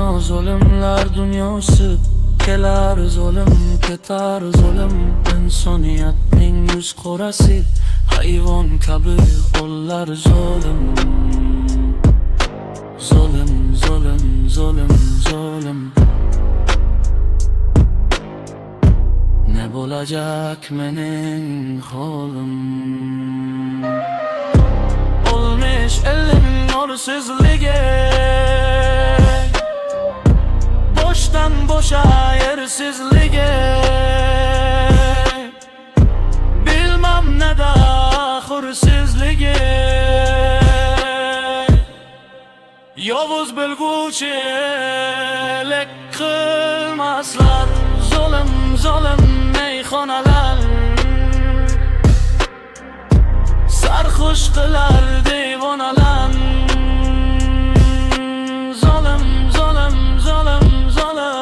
Dünya zulümler dünyası, kelar zulüm, ketar zulüm. İnsaniyatning yuz qorasi, hayvon kabi onlar zulüm. Zulüm, zulüm, zulüm, zulüm. Ne bo'lajak mening holim? Olmuş elim nursizligi, boştan boşa yersizligi. Bilmem ne da hursizligi. Yovuz bilguvchilik qilmaslar, zulüm, zulüm meyxonalar. Sarxush qilar devonalar. Zulüm, zulüm, zulüm, zulüm.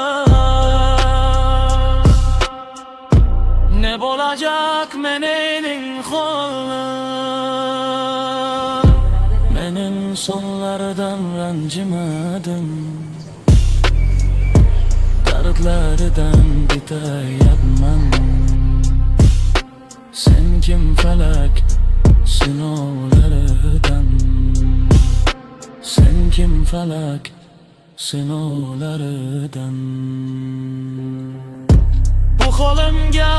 Ne bo'lajak mening holim? Men insonlardan ranjimadim, dardlaridan bitayapman. Sen kim falak sinovlaridan? Sen kim falak sinovlaridan? Bu holimga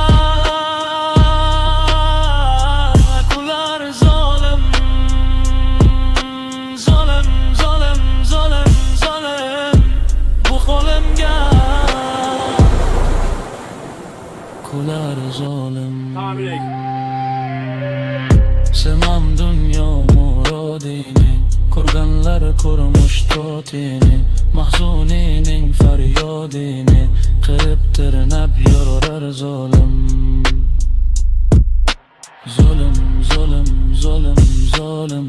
kular zolim. Zolim, zolim, zolim, zolim. Bu holimga kular zolim. Semam dunyo murodini, kurganlar kurmuş totini. Mahzunining faryodini qilib tirnab yorar zolim. Zolim, zolim, zolim, zolim.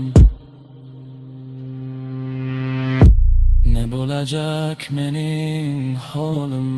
Ne bo'lajak mening holim?